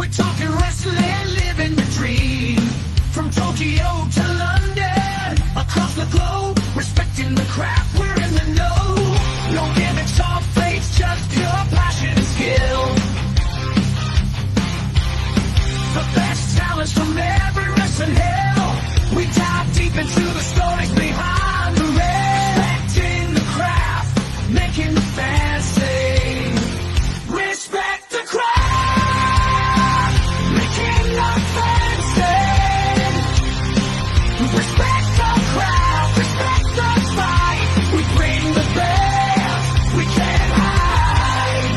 We're talking wrestling, living the dream. From Tokyo to London, across the globe, respecting the craft, we're in the know. No gimmicks or fakes, just pure passion and skill. The best talents from every wrestling hill. We dive deep into the stories behind the ring. Respecting the craft, making the fans sing. Respect the craft. Respect the crowd, respect the fight. We bring the best, we can't hide.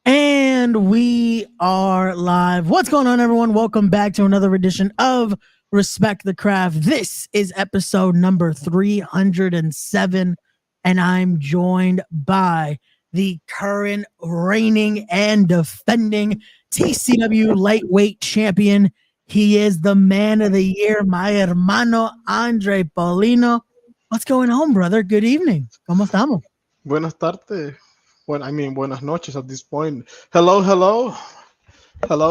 And we are live. What's going on, everyone? Welcome back to another edition of Respect the Craft. This is episode number 307, and I'm joined by the current reigning and defending TCW lightweight champion. He is the man of the year, my hermano Andry Paulino. What's going on, brother? Good evening. ¿Cómo estamos? Buenas tardes. Buenas noches at this point. Hello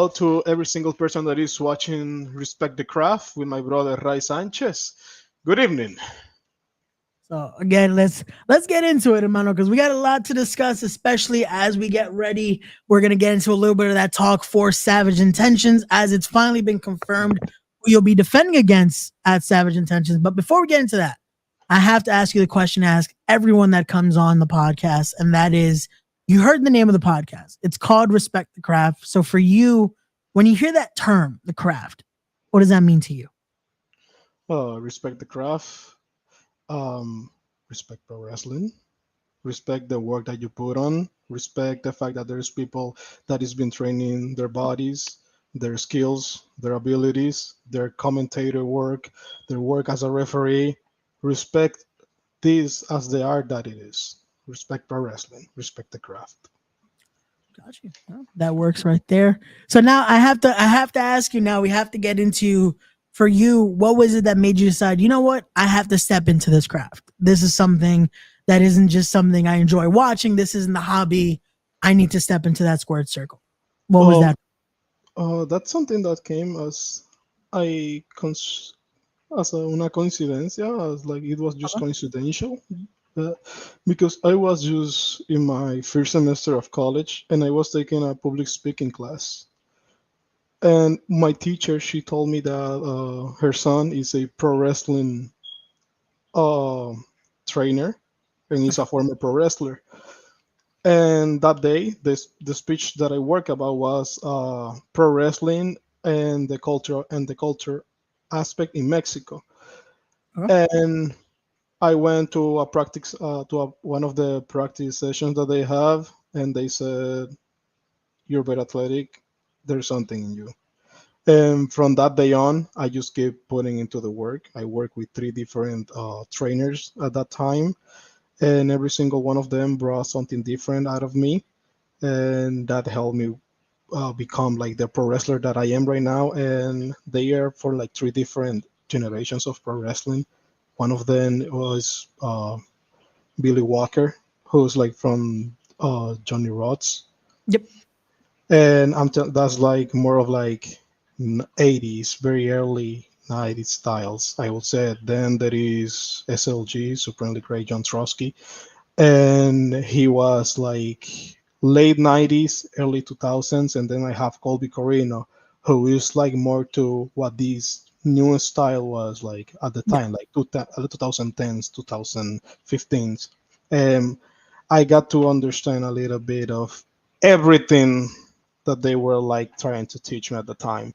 to every single person that is watching Respect the Craft with my brother Ray Sanchez. Good evening. So again, let's get into it, hermano, because we got a lot to discuss, especially as we get ready. We're going to get into a little bit of that talk for Savage Intentions, as it's finally been confirmed who you'll be defending against at Savage Intentions. But before we get into that, I have to ask you the question I ask everyone that comes on the podcast, and that is, you heard the name of the podcast. It's called Respect the Craft. So for you, when you hear that term, the craft, what does that mean to you? Respect the craft. Respect pro wrestling, respect the work that you put on, respect the fact that there's people that has been training their bodies, their skills, their abilities, their commentator work, their work as a referee. Respect this as the art that it is. Respect pro wrestling, respect the craft. Got you. Well, that works right there. So now I have to ask you now, we have to get into, for you, what was it that made you decide, you know what, I have to step into this craft? This is something that isn't just something I enjoy watching. This isn't the hobby. I need to step into that squared circle. What was that? That's something that came as una coincidencia, as like it was just coincidental. Because I was just in my first semester of college and I was taking a public speaking class. And my teacher, she told me that her son is a pro wrestling trainer, and he's a former pro wrestler. And that day, the speech that I worked about was pro wrestling and the culture aspect in Mexico. And I went to a practice one of the practice sessions that they have, and they said, "You're very athletic. There's something in you." And from that day on, I just keep putting into the work. I work with 3 different trainers at that time, and every single one of them brought something different out of me, and that helped me become like the pro wrestler that I am right now. And they are for like 3 different generations of pro wrestling. One of them was Billy Walker, who's like from Johnny Rods. Yep. And that's like more of like 80s, very early 90s styles, I would say. Then there is SLG, Supremely Great John Trotsky, and he was like late 90s, early 2000s. And then I have Colby Corino, who is like more to what this new style was like at the time, like 2010s, 2015s. And I got to understand a little bit of everything that they were like trying to teach me at the time.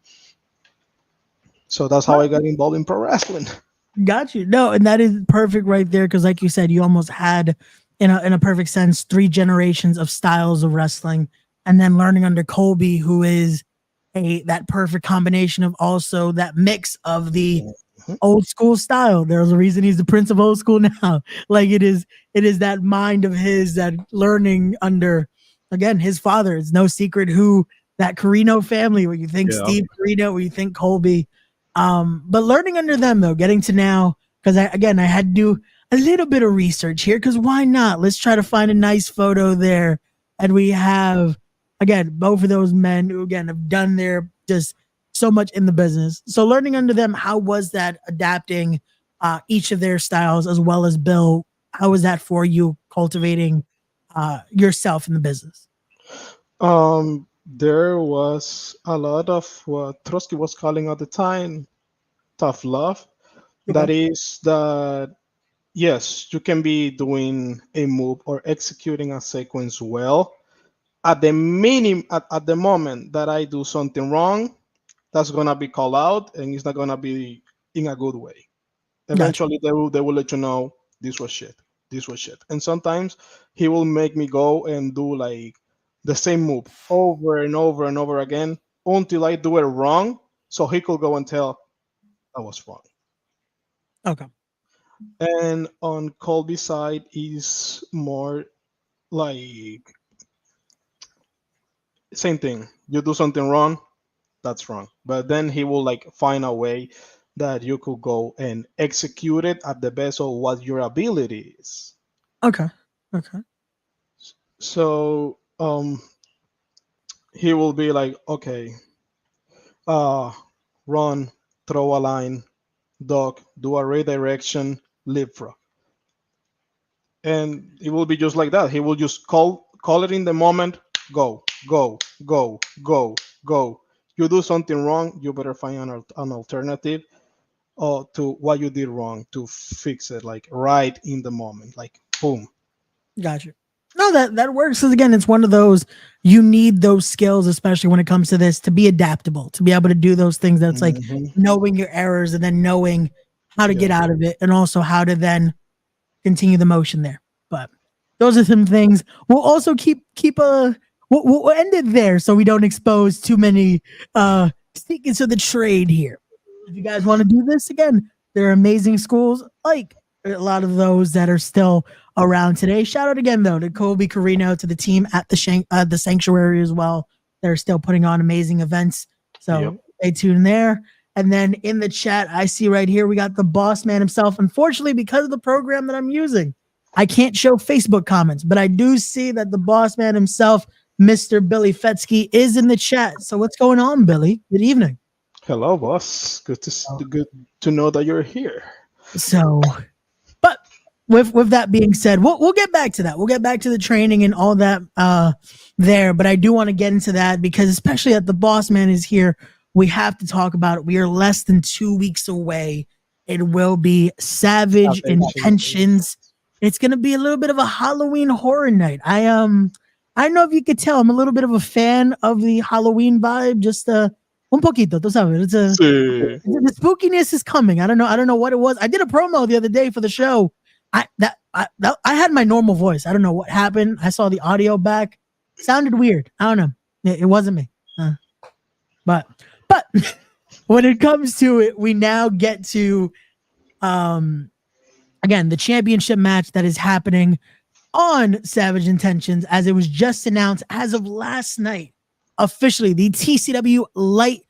So that's how I got involved in pro wrestling. Got you. No, and that is perfect right there, because like you said, you almost had, in a perfect sense, 3 generations of styles of wrestling, and then learning under Colby, who is that perfect combination of also that mix of the old school style. There's a reason he's the Prince of old school now. Like it is that mind of his, that learning under, again, his father. It's no secret who that Corino family, when you think Steve Corino, when you think Colby, but learning under them though, getting to now, because I had to do a little bit of research here, because why not? Let's try to find a nice photo there. And we have, again, both of those men who, again, have done their just so much in the business. So learning under them, how was that adapting each of their styles, as well as Bill? How was that for you cultivating yourself in the business? There was a lot of what Trotsky was calling at the time tough love. Okay. That is that yes, you can be doing a move or executing a sequence well. At the at the moment that I do something wrong, that's gonna be called out, and it's not gonna be in a good way. Gotcha. Eventually, they will let you know this was shit, this was shit. And sometimes he will make me go and do like the same move over and over and over again until I do it wrong, so he could go and tell I was wrong. Okay. And on Colby's side is more like same thing. You do something wrong, that's wrong. But then he will like find a way that you could go and execute it at the best of what your ability is. Okay. Okay. So he will be like, okay, uh run, throw a line, duck, do a redirection, leapfrog. And it will be just like that. He will just call it in the moment, go, go, go, go, go. You do something wrong, you better find an alternative to what you did wrong to fix it like right in the moment, like boom. Gotcha. No, that works. Because again, it's one of those, you need those skills, especially when it comes to this, to be adaptable, to be able to do those things. That's like Hmm. knowing your errors and then knowing how to Yeah. get out of it, and also how to then continue the motion there. But those are some things. We'll also keep a we'll end it there so we don't expose too many secrets of the trade here. If you guys want to do this again, there are amazing schools like a lot of those that are still around today. Shout out again though to Colby Carino, to the team at the sanctuary as well. They're still putting on amazing events. Yep. So stay tuned there. And then in the chat, I see right here, we got the boss man himself. Unfortunately, because of the program that I'm using, I can't show Facebook comments, but I do see that the boss man himself, Mr. Billy Fetsky, is in the chat. So what's going on, Billy? Good evening. Hello, boss. Good to know that you're here. So, but with that being said, we'll get back to that. We'll get back to the training and all that there. But I do want to get into that because, especially that the boss man is here, we have to talk about it. We are less than 2 weeks away. It will be Savage Intentions. It's gonna be a little bit of a Halloween horror night. I don't know if you could tell, I'm a little bit of a fan of the Halloween vibe. Just un poquito, tú sabes. Sí. The spookiness is coming. I don't know what it was. I did a promo the other day for the show. I had my normal voice. I don't know what happened. I saw the audio back. Sounded weird. I don't know. It wasn't me. But when it comes to it, we now get to again the championship match that is happening on Savage Intentions, as it was just announced as of last night. Officially, the TCW Light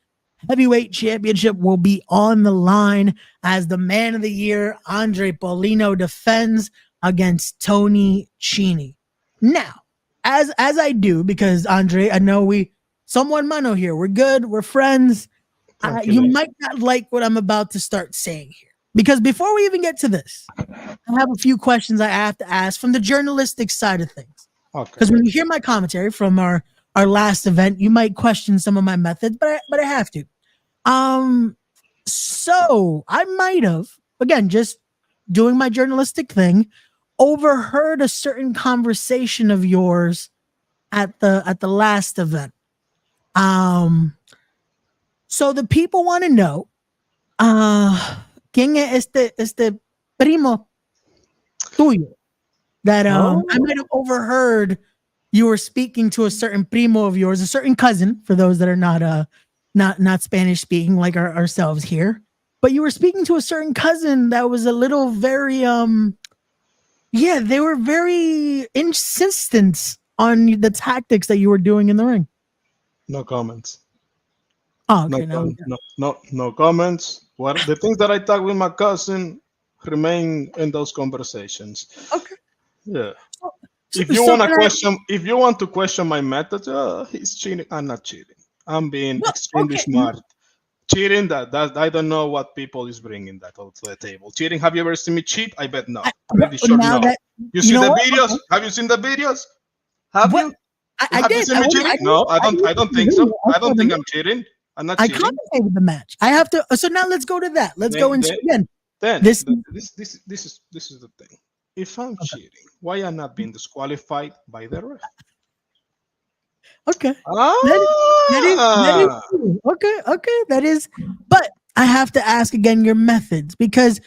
Heavyweight Championship will be on the line as the Man of the Year, Andry Paulino, defends against Tony Cini. Now, as I do, because Andre, I know we someone mano here. We're good. We're friends. You might not like what I'm about to start saying here, because before we even get to this, I have a few questions I have to ask from the journalistic side of things. Because when you hear my commentary from our last event, you might question some of my methods, but I have to. So I might have, again, just doing my journalistic thing, overheard a certain conversation of yours at the last event. So the people want to know, ¿quién es este primo tuyo? That I might have overheard you were speaking to a certain primo of yours, a certain cousin, for those that are not Spanish speaking like ourselves here. But you were speaking to a certain cousin that was a little very yeah, they were very insistent on the tactics that you were doing in the ring. No comments. Oh, okay, No comments. What the things that I talk with my cousin, remain in those conversations. Okay. Yeah. So, If you so want to can I? question, if you want to question my method, he's cheating. I'm not cheating. I'm being No, extremely okay. smart. Cheating, that I don't know what people is bringing that to the table. Cheating. Have you ever seen me cheat? I bet no. Pretty sure Now no. that You you see know the what? videos? Okay. Have you seen the videos? Have What you? I Have you did. seen me cheating? No, I did I don't see the think so. video. I I saw don't the think match. I'm cheating. I'm not I cheating. commentated the match. I have to. So now let's go to that. Let's go Then, into then, again. then This. this is the thing. If I'm cheating, why am not being disqualified by the ref? Okay. That is Ah, true. Okay, that is. But I have to ask again your methods because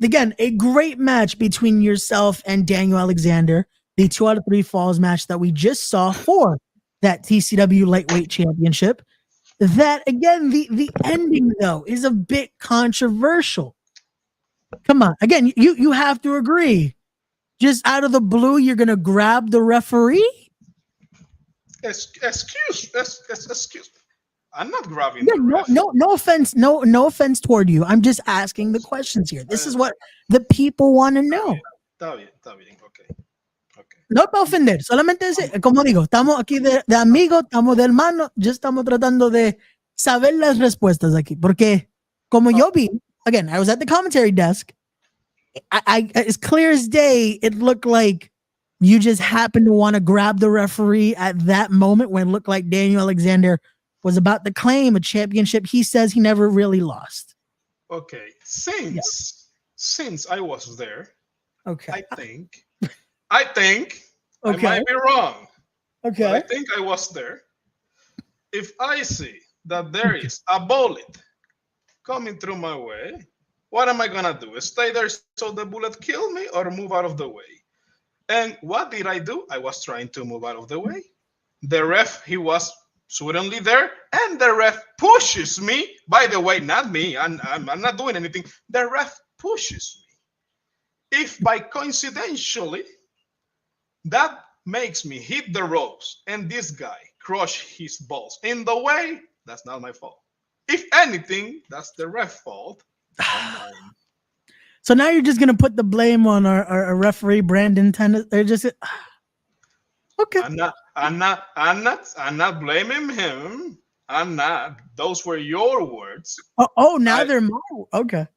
again, a great match between yourself and Daniel Alexander, the 2 out of 3 falls match that we just saw for that TCW lightweight championship. That again, the ending though is a bit controversial. Come on, again, you have to agree. Just out of the blue, you're gonna grab the referee. excuse me. I'm not grabbing Yeah, the ref. no offense, no offense toward you. I'm just asking the questions here. This is what the people want to know. Está bien, okay, okay. No para ofender, solamente como digo, estamos aquí de amigos, estamos de hermanos, ya estamos tratando de saber las respuestas aquí, porque como yo vi, again, I was at the commentary desk. I as clear as day, it looked like you just happened to want to grab the referee at that moment when it looked like Daniel Alexander was about to claim a championship he says he never really lost. Okay, since I was there, Okay. I think I might be wrong, but I Okay. think I was there. If I see that there is a bullet coming through my way, what am I gonna do? Stay there so the bullet kill me or move out of the way? And what did I do? I was trying to move out of the way. The ref, he was suddenly there, and the ref pushes me. By the way, not me. I'm not doing anything. The ref pushes me. If by coincidentally that makes me hit the ropes and this guy crush his balls in the way, that's not my fault. If anything, that's the ref fault. So now you're just gonna put the blame on our referee Brandon Tennis. They're just okay. I'm not blaming him. I'm not. Those were your words. Now they're my okay.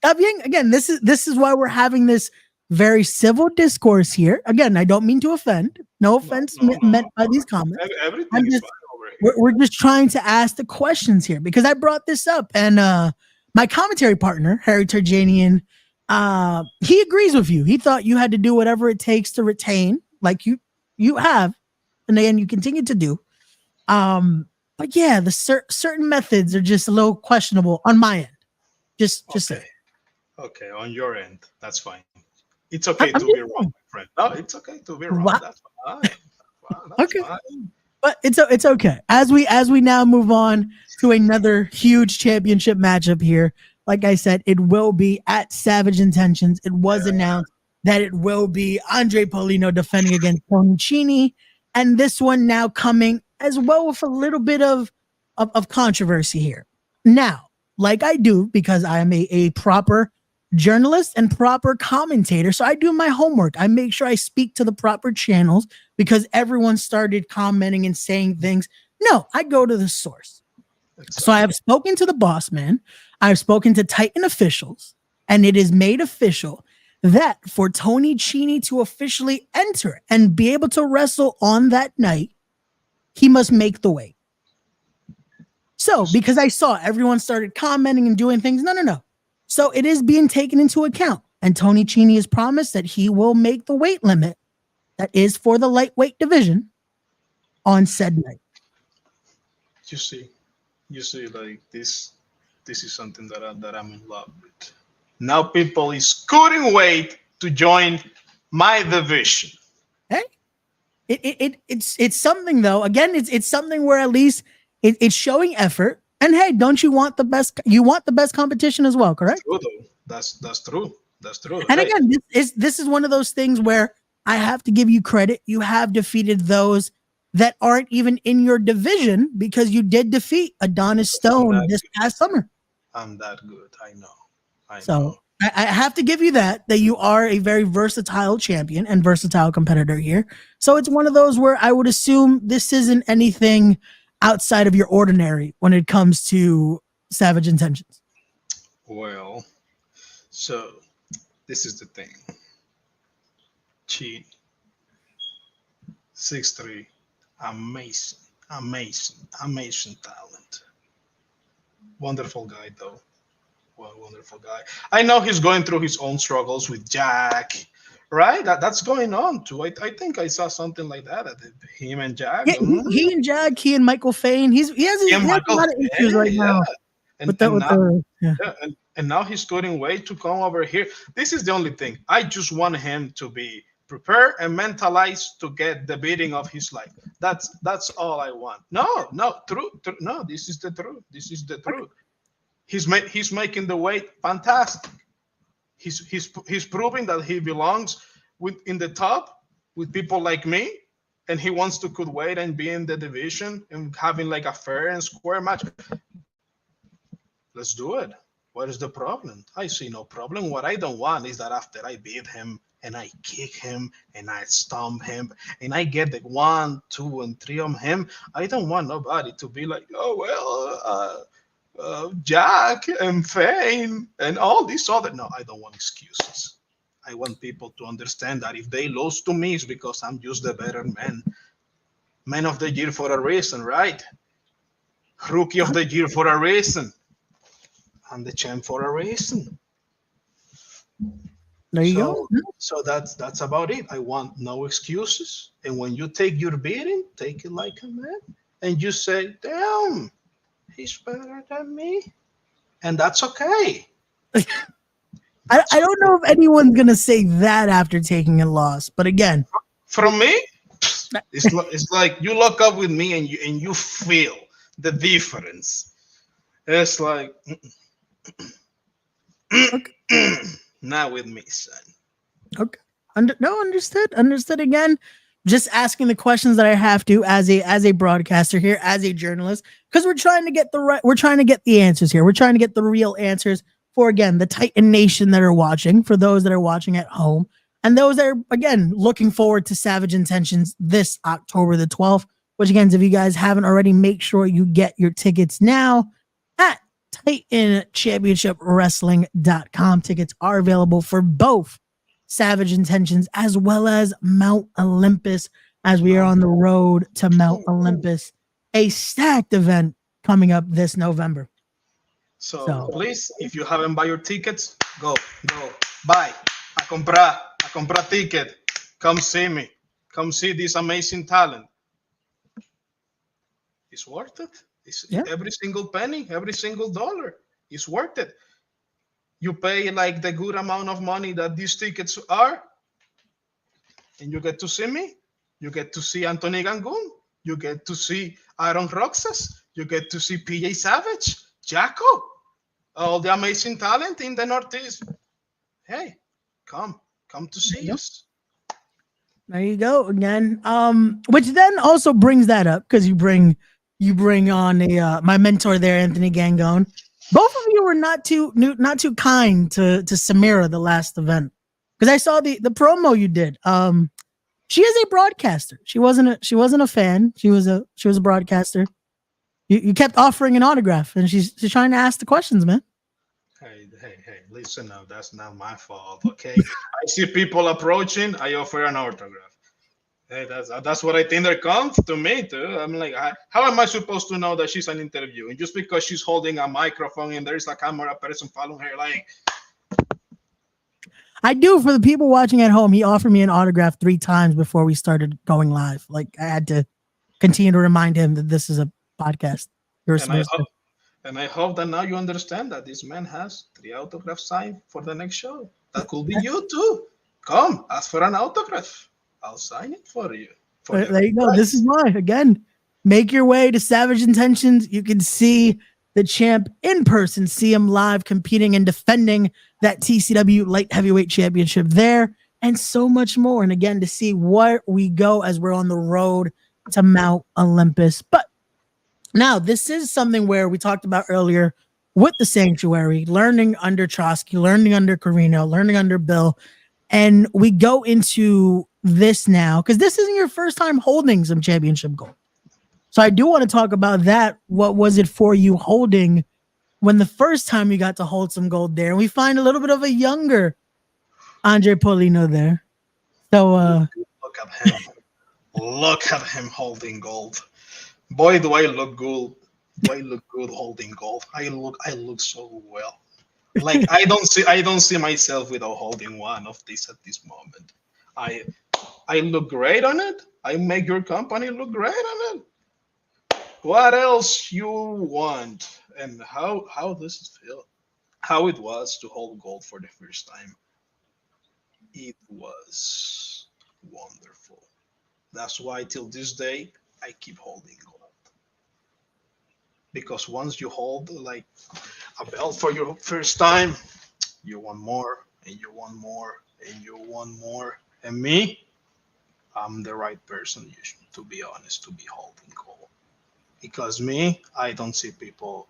Again, this is why we're having this very civil discourse here. Again, I don't mean to offend. No offense meant by these comments. Everything is fine over here. We're just trying to ask the questions here because I brought this up and my commentary partner, Harry Turjanian, he agrees with you. He thought you had to do whatever it takes to retain, like you have, and again you continue to do. But yeah, the certain methods are just a little questionable on my end. Just say. Okay, on your end, that's fine. It's okay to be wrong, my friend. No, it's okay to be wrong. That's fine. That's fine. But it's okay. As we now move on to another huge championship matchup here. Like I said, it will be at Savage Intentions. It was announced that it will be Andry Paulino defending against Tony Cini, and this one now coming as well with a little bit of controversy here. Now, like I do, because I am a proper journalist and proper commentator, so I do my homework. I make sure I speak to the proper channels because everyone started commenting and saying things. No, I go to the source. So I have spoken to the boss man. I've spoken to Titan officials, and it is made official that for Tony Cini to officially enter and be able to wrestle on that night, he must make the weight. So because I saw everyone started commenting and doing things, no. So it is being taken into account. And Tony Cini has promised that he will make the weight limit that is for the lightweight division on said night. You see, like this is something that I'm in love with. Now people is couldn't wait to join my division. Hey, it's something though. Again, it's something where at least it's showing effort. And hey, don't you want the best? You want the best competition as well, correct? True, though. That's true. That's true. And again, this is one of those things where I have to give you credit. You have defeated those that aren't even in your division because you did defeat Adonis Stone this past summer. I'm that good. I know. So I have to give you that you are a very versatile champion and versatile competitor here. So it's one of those where I would assume this isn't anything outside of your ordinary when it comes to Savage Intentions. Well, so this is the thing. Cheat 6'3", amazing, amazing, amazing talent. Wonderful guy though. Well, wonderful guy. I know he's going through his own struggles with Jack, right? That's going on too. I think I saw something like that. Him and Jack. Yeah, he and Jack, he and Michael Fain. He has a lot of issues right now. And, and now he's cutting weight to come over here. This is the only thing. I just want him to be prepared and mentalized to get the beating of his life. That's all I want. No, true. No, this is the truth. This is the truth. He's making the weight fantastic. He's proving that he belongs in the top with people like me, and he wants to cut weight and be in the division and having like a fair and square match. Let's do it. What is the problem? I see no problem. What I don't want is that after I beat him and I kick him and I stomp him and I get the 1, 2, and 3 on him, I don't want nobody to be like, oh, well, Jack and Fane and all these other. No, I don't want excuses. I want people to understand that if they lose to me, it's because I'm just the better man. Man of the year for a reason, right? Rookie of the year for a reason. I'm the champ for a reason. There you go. So that's about it. I want no excuses. And when you take your beating, take it like a man. And you say, damn, he's better than me. And that's okay. I don't know if anyone's going to say that after taking a loss. But again. From me, it's like you look up with me and you feel the difference. It's like... Not with me, son. Okay. Understood again. Just asking the questions that I have to as a broadcaster here, as a journalist, because we're trying to get the answers here. We're trying to get the real answers for, again, the Titan Nation that are watching, for those that are watching at home, and those that are, again, looking forward to Savage Intentions this October the 12th, which, again, if you guys haven't already, make sure you get your tickets now at TitanChampionshipWrestling.com. Tickets are available for both Savage Intentions as well as Mount Olympus, as we are on the road to Mount Olympus, a stacked event coming up this November. So please, if you haven't bought your tickets, go buy. A comprar ticket. Come see me. Come see this amazing talent. It's worth it. Every single penny, every single dollar is worth it. You pay like the good amount of money that these tickets are, and you get to see me. You get to see Anthony Gangun. You get to see Aaron Roxas. You get to see PJ Savage, Jacko, all the amazing talent in the Northeast. Hey, come to see us. There you go again. Which then also brings that up, because you bring on my mentor there, Anthony Gangone. Both of you were not too kind to Samira the last event, because I saw the promo you did. She is a broadcaster. She wasn't a fan. She was a broadcaster. You kept offering an autograph, and she's trying to ask the questions, man. Hey, listen now, that's not my fault, okay? I see people approaching, I offer an autograph. Hey, that's what I think that comes to me too. I'm like, how am I supposed to know that she's an interview? And just because she's holding a microphone and there's a camera person following her, like... I do, for the people watching at home, he offered me an autograph 3 times before we started going live. Like, I had to continue to remind him that this is a podcast. And I hope that now you understand that this man has 3 autographs signed for the next show. That could be you too. Come, ask for an autograph. I'll sign it for you. There you go. Price. This is why, again, make your way to Savage Intentions. You can see the champ in person, see him live competing and defending that TCW light heavyweight championship there, and so much more. And again, to see where we go as we're on the road to Mount Olympus. But now this is something where we talked about earlier with the Sanctuary, learning under Trotsky, learning under Carino, learning under Bill. And we go into this now because this isn't your first time holding some championship gold. So I do want to talk about that. What was it for you holding when the first time you got to hold some gold there? And we find a little bit of a younger Andry Paulino there. So Look at him. Look at him holding gold. Boy, do I look good. Do I look good holding gold? I look so well. Like I don't see myself without holding one of these at this moment. I I look great on it. I make your company look great on it. What else you want? And how does it feel? How it was to hold gold for the first time? It was wonderful. That's why till this day I keep holding gold. Because once you hold like a belt for your first time, you want more and you want more and you want more. And me, I'm the right person to be honest to be holding gold. Because me, I don't see people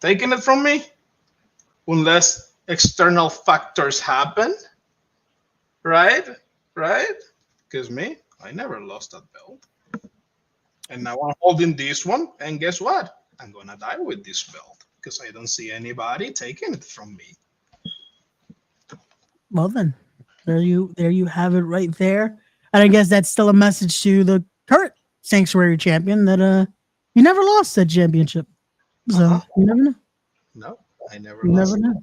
taking it from me unless external factors happen, right? Right? Because me, I never lost that belt. And now I'm holding this one, and guess what? I'm gonna die with this belt because I don't see anybody taking it from me. well then, there you have it right there. And I guess that's still a message to the current Sanctuary champion that you never lost that championship. So Uh-huh. you never know. No, I never You never lost. know.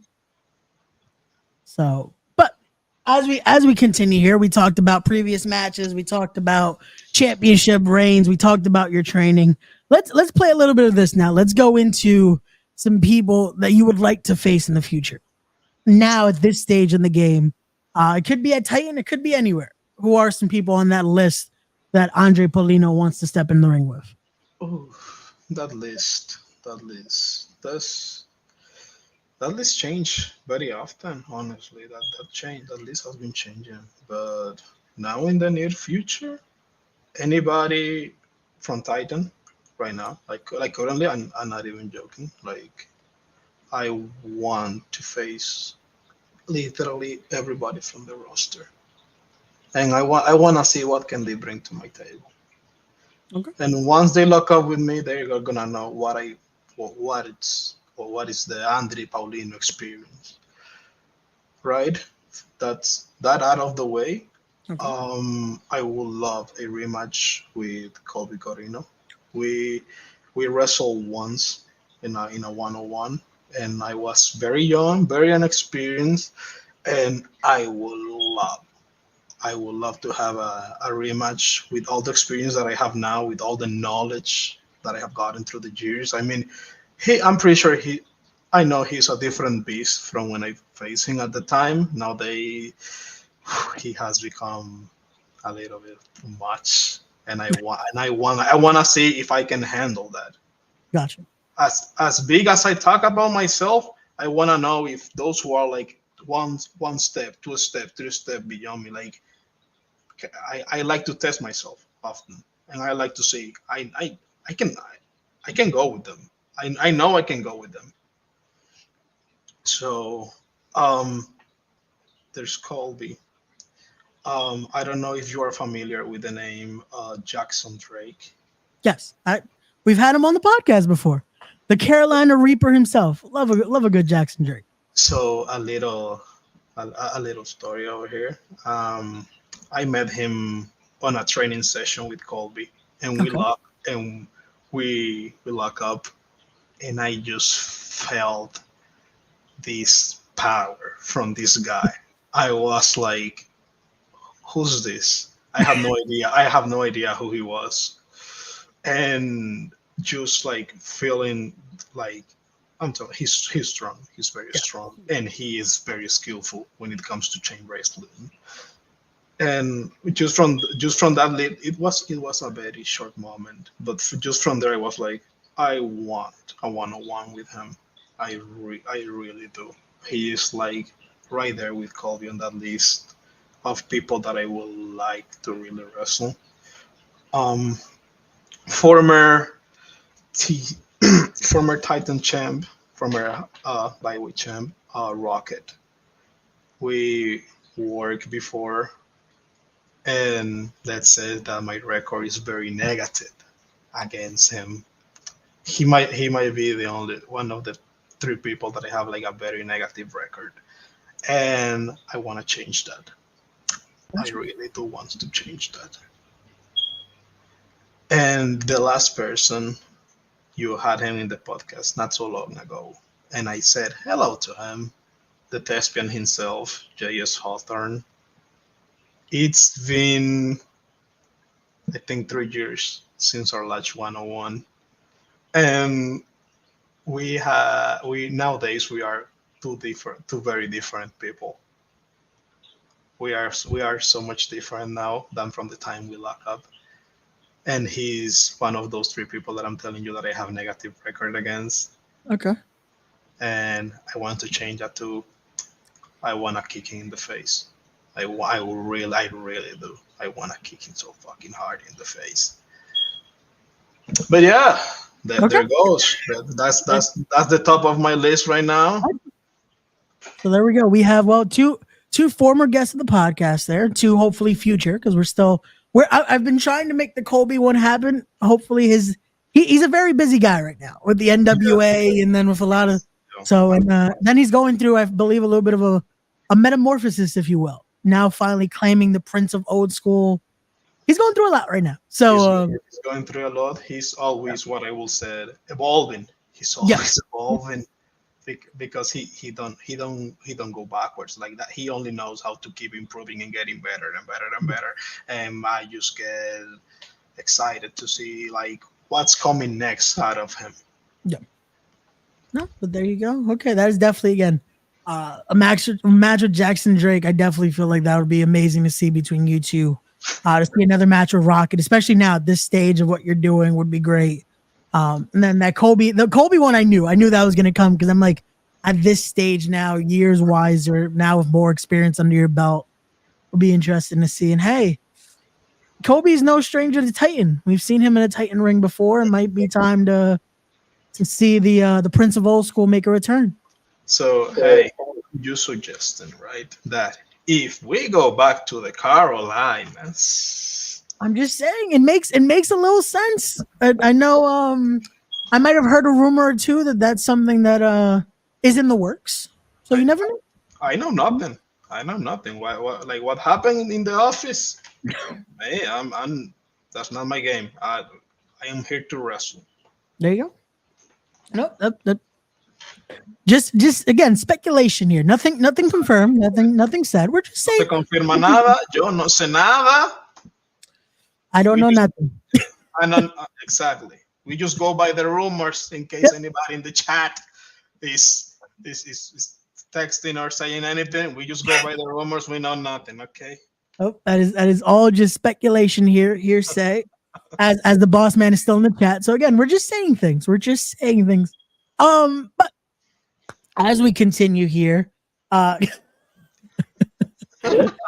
So, but as we continue here, we talked about previous matches, we talked about championship reigns, we talked about your training. Let's play a little bit of this now. Let's go into some people that you would like to face in the future. Now at this stage in the game, it could be at Titan, it could be anywhere. Who are some people on that list that Andry Paulino wants to step in the ring with? Oh, that list change very often. Honestly, that list has been changing. But now in the near future, anybody from Titan right now, like currently, I'm not even joking. Like I want to face literally everybody from the roster, and I want to see what can they bring to my table. Okay. And once they lock up with me, they're gonna know what is the Andry Paulino experience, right? That's that out of the way. Okay. I would love a rematch with Colby Corino. We we wrestled once in a 101, and I was very young, very inexperienced, and I would love to have a rematch with all the experience that I have now, with all the knowledge that I have gotten through the years. I mean, I'm pretty sure I know he's a different beast from when I faced him at the time. Now he has become a little bit too much, and I want to see if I can handle that. Gotcha. As big as I talk about myself, I want to know if those who are like one step, two step, three step beyond me, like I like to test myself often, and I like to say I can go with them. I know I can go with them. So um, there's Colby. I don't know if you are familiar with the name Jackson Drake. Yes, we've had him on the podcast before. The Carolina Reaper himself. Love a good Jackson Drake. So a little story over here. I met him on a training session with Colby, and we Okay. lock and we lock up, and I just felt this power from this guy. I was like, "Who's this?" I have no idea. I have no idea who he was, and just like feeling like I'm telling, he's strong. He's very Yeah. strong, and he is very skillful when it comes to chain wrestling. And just from that it was a very short moment, but just from there I was like, I want a one-on-one with him. I really do. He is like right there with Colby on that list of people that I would like to really wrestle. Um former T former Titan champ former lightweight champ, Rocket. We worked before, and let's say that my record is very negative against him. He might be the only one of the three people that I have like a very negative record, and I want to change that. I really do want to change that. And the last person, you had him in the podcast not so long ago, and I said hello to him, the thespian himself, J.S. Hawthorne. It's been, I think, 3 years since our last 101, and we nowadays we are two very different people. We are so much different now than from the time we locked up. And he's one of those three people that I'm telling you that I have negative record against, Okay. and I want to change that to I want to kick him in the face. I really do. I want to kick him so fucking hard in the face. But yeah, Okay. there goes. That's the top of my list right now. So there we go. We have two former guests of the podcast there, two hopefully future because I've been trying to make the Colby one happen. Hopefully he's a very busy guy right now with the NWA and then with a lot of then he's going through, I believe, a little bit of a metamorphosis, if you will. Now finally claiming the Prince of Old School. He's going through a lot right now. So he's going through a lot. He's always what I will say evolving. He's always evolving because he don't go backwards like that. He only knows how to keep improving and getting better and better and better. And I just get excited to see like what's coming next out of him. Yeah. No, but there you go. Okay, that is definitely again a match with Jackson Drake. I definitely feel like that would be amazing to see between you two. To see another match with Rocket, especially now at this stage of what you're doing, would be great. And then the Colby one, I knew that was going to come because I'm like, at this stage now, years wiser, now with more experience under your belt, will be interesting to see. And hey, Colby's no stranger to Titan. We've seen him in a Titan ring before. It might be time to see the Prince of Old School make a return. So hey, you suggesting right that if we go back to the Carolinas, I'm just saying it makes a little sense. I know I might have heard a rumor or two that's something that is in the works. So you never know. I know nothing. What happened in the office? Hey, I'm that's not my game. I am here to wrestle. There you go. No, just again speculation here. Nothing confirmed. Nothing said. We're just saying. No se confirma nada. Yo no sé nada. I don't know nothing. I know exactly. We just go by the rumors in case anybody in the chat is texting or saying anything. We just go by the rumors. We know nothing. Okay. Oh, that is all just speculation here. Hearsay. As the boss man is still in the chat. So again, we're just saying things. But as we continue here,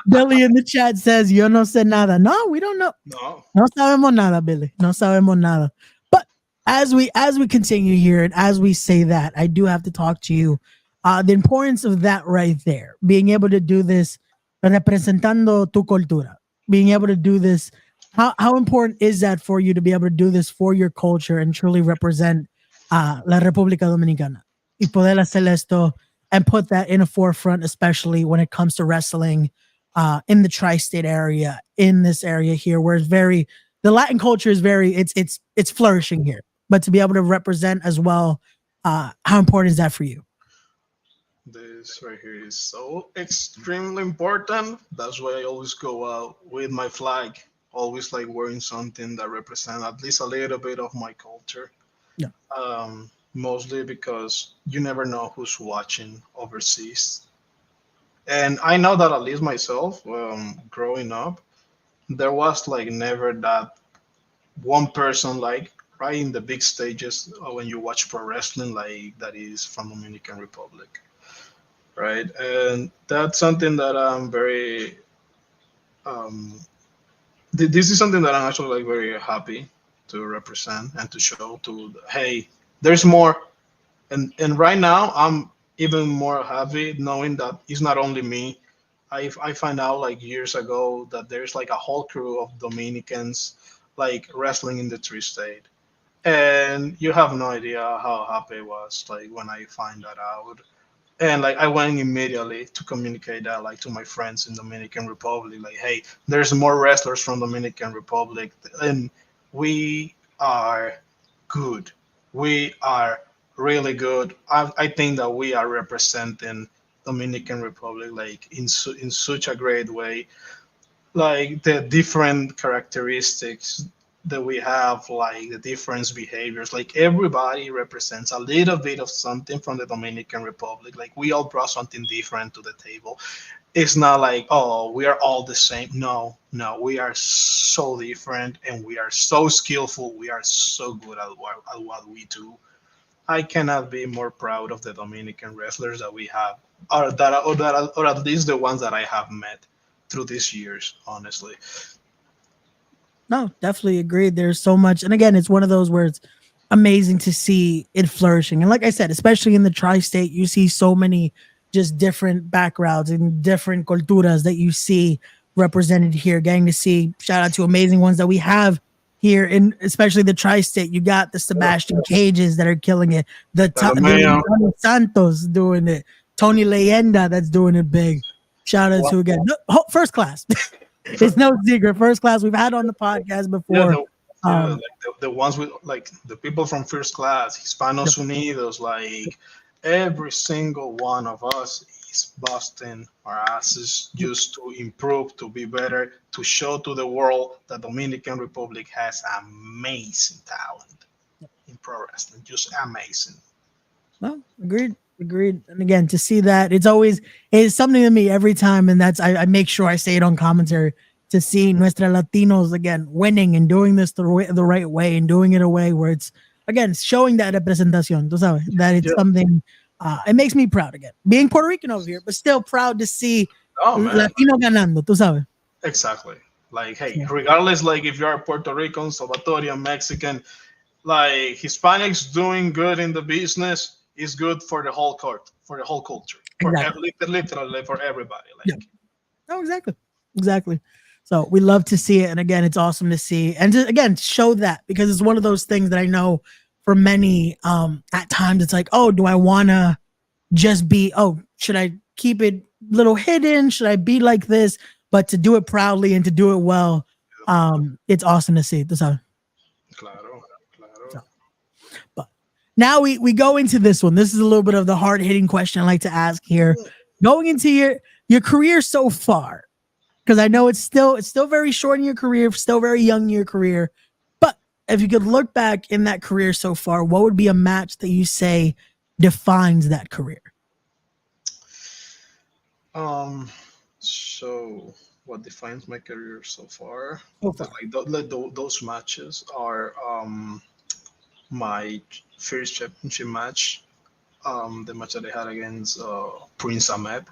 Billy in the chat says, "Yo no sé nada." No, we don't know. No sabemos nada, Billy. No sabemos nada. But as we continue here and as we say that, I do have to talk to you. The importance of that right there, being able to do this, representando tu cultura, being able to do this. How important is that for you to be able to do this for your culture and truly represent la República Dominicana? Y poder hacer esto and put that in a forefront, especially when it comes to wrestling in the tri-state area, in this area here, where the Latin culture is it's flourishing here. But to be able to represent as well, how important is that for you? This right here is so extremely important. That's why I always go out with my flag, always like wearing something that represents at least a little bit of my culture. Yeah. Mostly because you never know who's watching overseas. And I know that at least myself, growing up, there was like never that one person like right in the big stages when you watch pro wrestling like that is from Dominican Republic, right? And that's something that I'm very this is something that I'm actually like very happy to represent and to show to hey, there's more And right now I'm even more happy knowing that it's not only me. I find out like years ago that there's like a whole crew of Dominicans like wrestling in the tri-state, and you have no idea how happy I was like when I find that out. And like I went immediately to communicate that like to my friends in Dominican Republic, like, hey, there's more wrestlers from Dominican Republic, and we are good. We are really good. I think that we are representing Dominican Republic like in such a great way, like the different characteristics that we have, like the different behaviors, like everybody represents a little bit of something from the Dominican Republic. Like we all brought something different to the table. It's not like, oh, we are all the same. No, no, we are so different, and we are so skillful. We are so good at what we do. I cannot be more proud of the Dominican wrestlers that we have, or at least the ones that I have met through these years. Honestly, No, definitely agreed. There's so much, and again, it's one of those where it's amazing to see it flourishing. And like I said, especially in the tri-state, you see so many just different backgrounds and different culturas that you see represented here. Getting to see, shout out to amazing ones that we have here in, especially the tri-state. You got the Sebastian Cages that are killing it. The Tony Santos doing it. Tony Leyenda that's doing it big. Shout out to again, no, first class. It's no secret. First class we've had on the podcast yeah, before. like the ones with like the people from first class, Hispanos Unidos, like every single one of us is busting our asses just to improve, to be better, to show to the world that Dominican Republic has amazing talent in pro wrestling, just amazing. No, agreed. Agreed. And again, to see that, it's something to me every time. And I make sure I say it on commentary to see Nuestra Latinos again winning and doing this the right way and doing it a way where it's again showing that representación, tú sabes, that it's Yeah. something it makes me proud again. Being Puerto Rican over here, but still proud to see Oh man, Latino ganando, tú sabes. exactly. Like, hey, So, regardless, like if you're Puerto Rican, Salvadorian, Mexican, like Hispanics doing good in the business is good for the whole court, for the whole culture, for exactly. literally for everybody. Yeah. Like, No, exactly. Exactly. So we love to see it. And again, it's awesome to see. And to again show that because it's one of those things that I know for many, at times it's like, oh, do I wanna just be, oh, should I keep it little hidden? Should I be like this? But to do it proudly and to do it well, it's awesome to see. So, claro, claro. so but now we go into this one. This is a little bit of the hard hitting question I like to ask here. Going into your career so far, because I know it's still very short in your career, still very young in your career. But if you could look back in that career so far, what would be a match that you say defines that career? So what defines my career so far? So far. Like those matches are my first championship match, the match that I had against Prince Ahmed.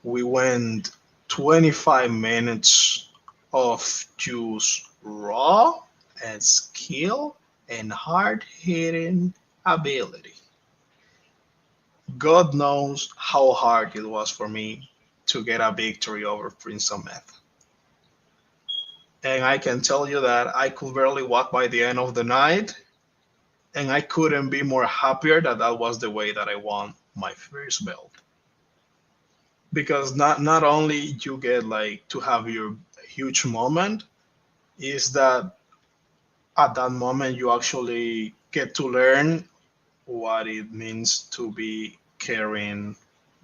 We went 25 minutes of just raw and skill and hard hitting ability. God knows how hard it was for me to get a victory over Prince Ahmed. And I can tell you that I could barely walk by the end of the night, and I couldn't be more happier that that was the way that I won my first belt. Because not only you get like to have your huge moment, is that at that moment you actually get to learn what it means to be carrying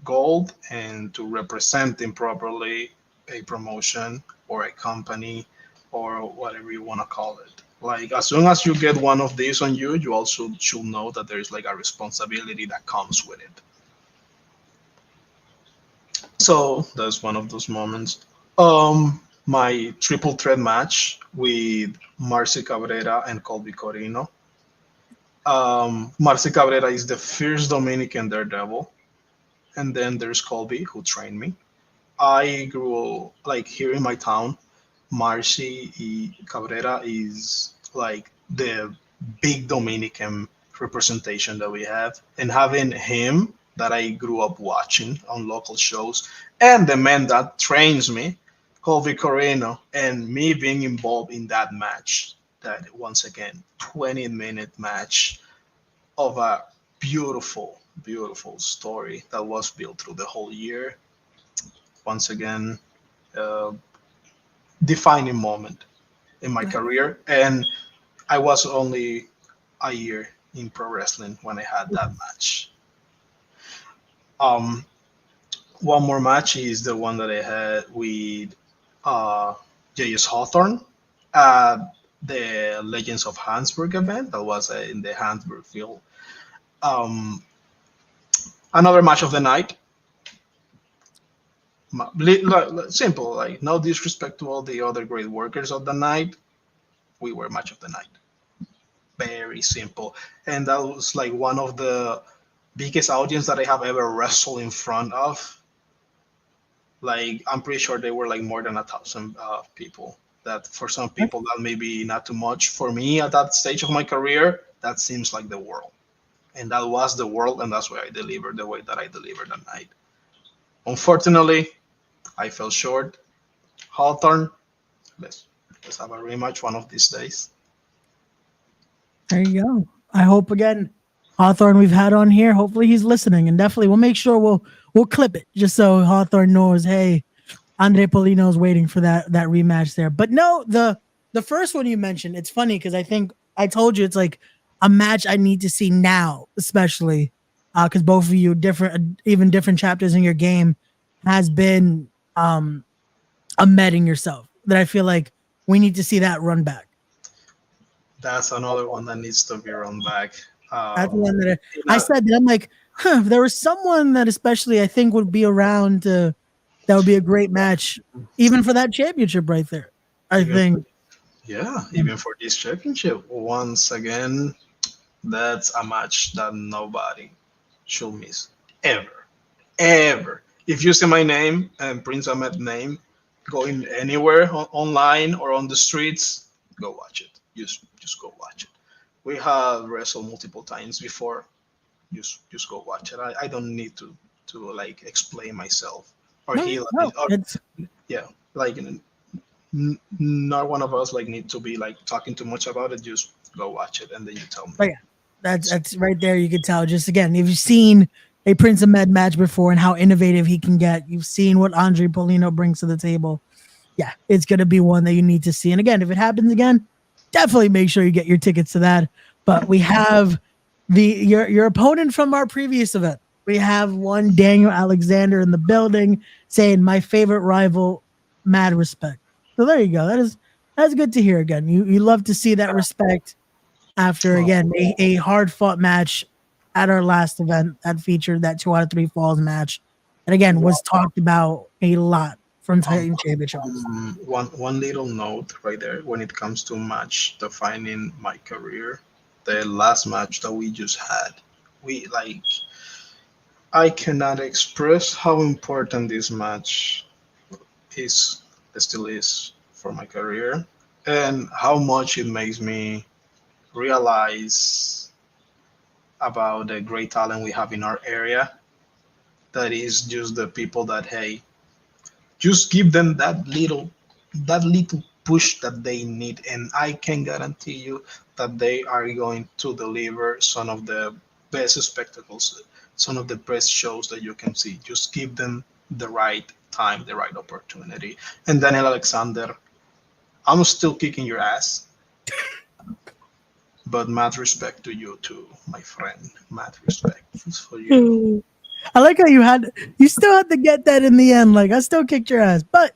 gold and to representing properly a promotion or a company or whatever you want to call it. Like as soon as you get one of these on you, you also should know that there is like a responsibility that comes with it. So that's one of those moments. My triple threat match with Marcy Cabrera and Colby Corino. Marcy Cabrera is the first Dominican Daredevil, and then there's Colby who trained me. I grew like here in my town. Marcy Cabrera is like the big Dominican representation that we have, and having him that I grew up watching on local shows, and the man that trains me, Colby Corino, and me being involved in that match. That once again, 20-minute match of a beautiful, beautiful story that was built through the whole year. Once again, uh, defining moment in my career, and I was only a year in pro wrestling when I had that match. Um, One more match is the one that I had with uh, J.S. Hawthorne at the Legends of Hansburg event that was in the Hansburg field. Um, Another match of the night. Simple, like no disrespect to all the other great workers of the night. We were match of the night. Very simple, and that was like one of the biggest audience that I have ever wrestled in front of. Like I'm pretty sure they were like more than 1,000 people. That for some people that may be not too much. For me at that stage of my career, that seems like the world, and that was the world, and that's why I delivered the way that I delivered that night. Unfortunately, I fell short. Hawthorne, let's have a rematch one of these days. There you go. I hope again, Hawthorne we've had on here. Hopefully he's listening, and definitely we'll make sure we'll clip it just so Hawthorne knows. Hey, Andry Paulino is waiting for that rematch there. But no, the first one you mentioned, it's funny because I think I told you it's like a match I need to see now, especially because both of you different, even different chapters in your game has been a medding yourself that I feel like we need to see that run back. That's another one that needs to be run back. That's the one that I said that I'm like, if there was someone that especially I think would be around that would be a great match, even for that championship right there. I think. Yeah, even for this championship, once again, that's a match that nobody should miss ever, ever. If you see my name and Prince Ahmed name going anywhere online or on the streets, go watch it. Just go watch it. We have wrestled multiple times before. Just go watch it. I don't need to like explain myself or yeah, like not one of us like need to be like talking too much about it. Just go watch it and then you tell me. But yeah, that's right there. You could tell just again if you've seen a Prince Ahmed match before and how innovative he can get. You've seen what Andry Paulino brings to the table. Yeah, it's gonna be one that you need to see. And again, if it happens again, definitely make sure you get your tickets to that. But we have your opponent from our previous event. We have one Daniel Alexander in the building saying my favorite rival, mad respect. So there you go. That's good to hear again. You love to see that respect after again a hard fought match at our last event that featured that 2 out of 3 falls match. And again was talked about a lot from Titan Championship. One little note right there when it comes to match defining my career, the last match that we just had, we like I cannot express how important this match is, still is for my career, and how much it makes me realize about the great talent we have in our area. That is just the people that hey, just give them that little push that they need, and I can guarantee you that they are going to deliver some of the best spectacles, some of the best shows that you can see. Just give them the right time, the right opportunity. And Daniel Alexander, I'm still kicking your ass, but mad respect to you too, my friend. Mad respect for you. I like how you still had to get that in the end. Like I still kicked your ass, but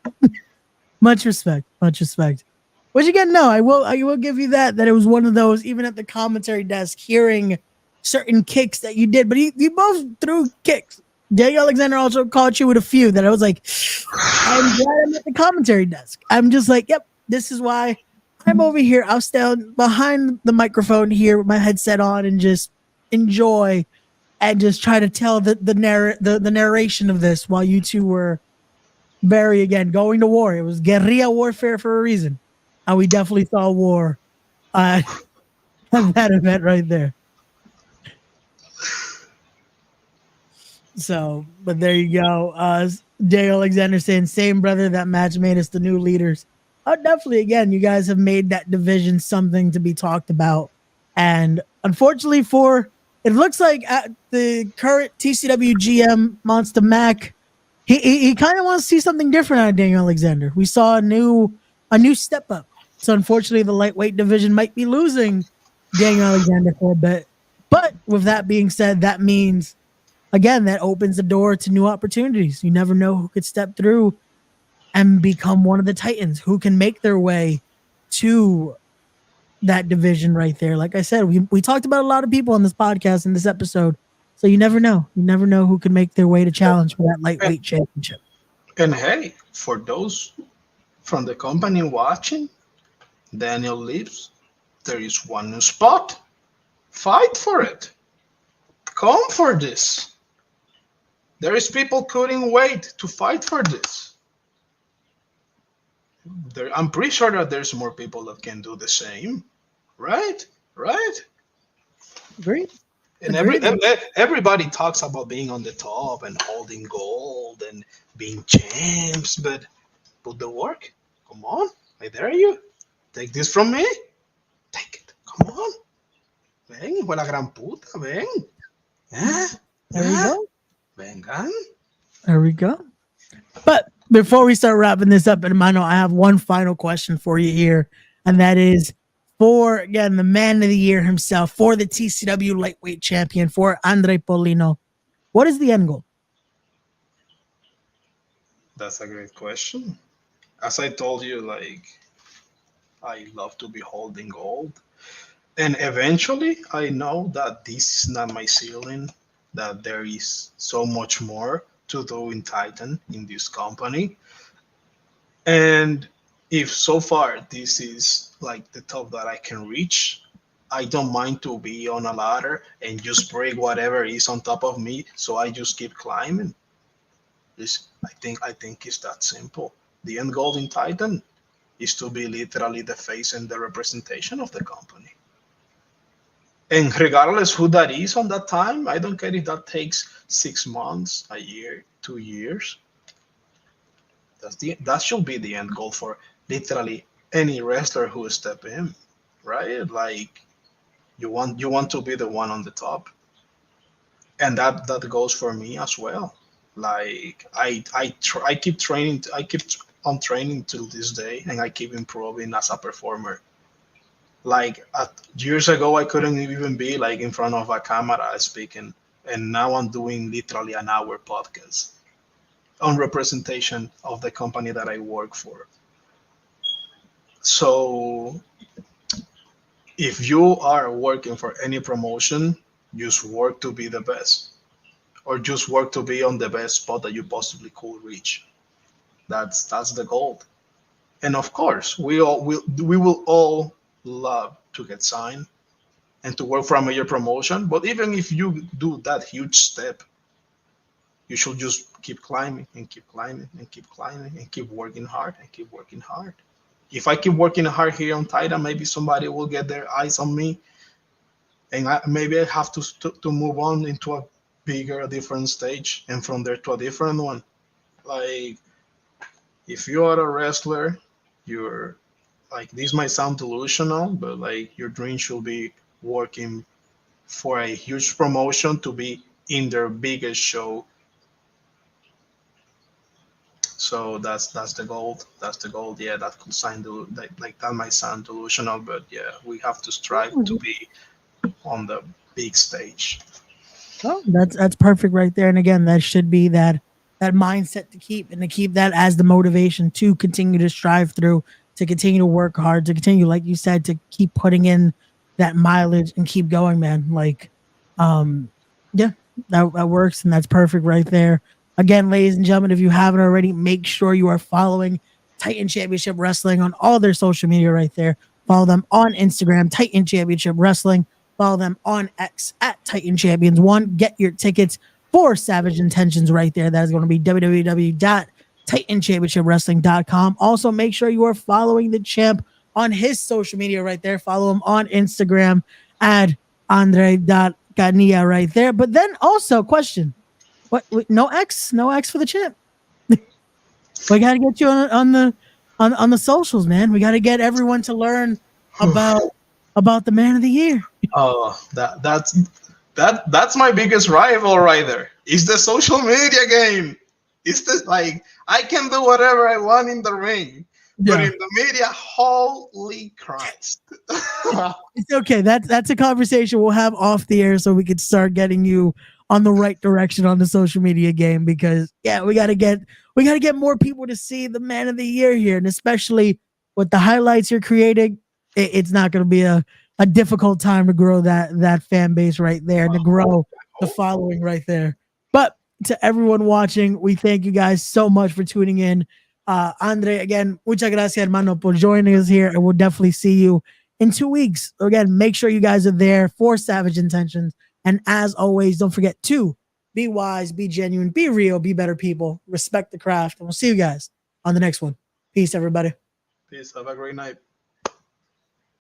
much respect, much respect. Which again, no, I will give you that it was one of those even at the commentary desk hearing certain kicks that you did, but you both threw kicks. Daniel Alexander also caught you with a few that I was like, I'm glad I'm at the commentary desk. I'm just like, yep, this is why I'm over here. I'll stand behind the microphone here with my headset on and just enjoy and just try to tell the narration of this while you two were very again going to war. It was guerrilla warfare for a reason, and we definitely saw war at that event right there. So, but there you go. Dale Alexander saying, same brother, that match made us the new leaders. Definitely, again, you guys have made that division something to be talked about. And unfortunately it looks like the current TCW GM, Monster Mac, he kind of wants to see something different out of Daniel Alexander. We saw a new step up. So unfortunately, the lightweight division might be losing Daniel Alexander for a bit. But with that being said, that means again, that opens the door to new opportunities. You never know who could step through and become one of the Titans, who can make their way to that division right there. Like I said, we talked about a lot of people on this podcast in this episode. So you never know. You never know who can make their way to challenge for that lightweight championship. And hey, for those from the company watching, Daniel leaves. There is one new spot. Fight for it. Come for this. There is people couldn't wait to fight for this. I'm pretty sure that there's more people that can do the same, right? Right? Agreed. And everybody talks about being on the top and holding gold and being champs, but put the work. Come on, I dare you. Take this from me. Take it. Come on. Ven, hijo de la gran puta, ven. There you go. Vengan. There we go. But before we start wrapping this up, hermano, I have one final question for you here. And that is for, again, the man of the year himself, for the TCW lightweight champion, for Andry Paulino. What is the end goal? That's a great question. As I told you, I love to be holding gold. And eventually, I know that this is not my ceiling, that there is so much more to do in Titan, in this company. And if so far this is like the top that I can reach, I don't mind to be on a ladder and just break whatever is on top of me. So I just keep climbing. I think it's that simple. The end goal in Titan is to be literally the face and the representation of the company. And regardless who that is on that time, I don't care if that takes 6 months, a year, 2 years. That should be the end goal for literally any wrestler who step in, right? Like you want to be the one on the top, and that goes for me as well. Like I keep training. I keep on training till this day, and I keep improving as a performer. Like years ago, I couldn't even be like in front of a camera speaking, and now I'm doing literally an hour podcast on representation of the company that I work for. So if you are working for any promotion, just work to be the best, or just work to be on the best spot that you possibly could reach. That's the goal. And of course, we will all love to get signed and to work for a major promotion. But even if you do that huge step, you should just keep climbing and keep climbing and keep climbing and keep working hard and keep working hard. If I keep working hard here on Titan, maybe somebody will get their eyes on me, and maybe I have to move on into a bigger, different stage, and from there to a different one. Like, if you are a wrestler, you're like, this might sound delusional, but like your dream should be working for a huge promotion to be in their biggest show. So that's the goal. That's the goal. Yeah, that could sound like that might sound delusional, but yeah, we have to strive to be on the big stage. Oh, that's perfect right there. And again, that should be that mindset to keep, and to keep that as the motivation to continue to strive through, to continue to work hard, to continue, like you said, to keep putting in that mileage and keep going, man. Like, yeah, that works, and that's perfect right there. Again, ladies and gentlemen, if you haven't already, make sure you are following Titan Championship Wrestling on all their social media right there. Follow them on Instagram, Titan Championship Wrestling. Follow them on X at Titan Champions 1. Get your tickets for Savage Intentions right there. That is going to be www.titanchampionshipwrestling.com. Also, make sure you are following the champ on his social media right there. Follow him on Instagram at Andre.Gania right there. But then also, question, What? No X? No X for the champ. We got to get you on the socials, man. We got to get everyone to learn about the man of the year. Oh, that's my biggest rival right there. It's the social media game. It's this like I can do whatever I want in the ring, but in the media, holy Christ! It's okay. That's a conversation we'll have off the air, so we could start getting you on the right direction on the social media game. Because we got to get more people to see the man of the year here, and especially with the highlights you're creating, it's not going to be a difficult time to grow that fan base right there and to grow the following right there. But to everyone watching, we thank you guys so much for tuning in. Andre, again, muchas gracias, hermano, por joining us here, and we'll definitely see you in 2 weeks. Again, make sure you guys are there for Savage Intentions. And as always, don't forget to be wise, be genuine, be real, be better people, respect the craft, and we'll see you guys on the next one. Peace, everybody. Peace. Have a great night.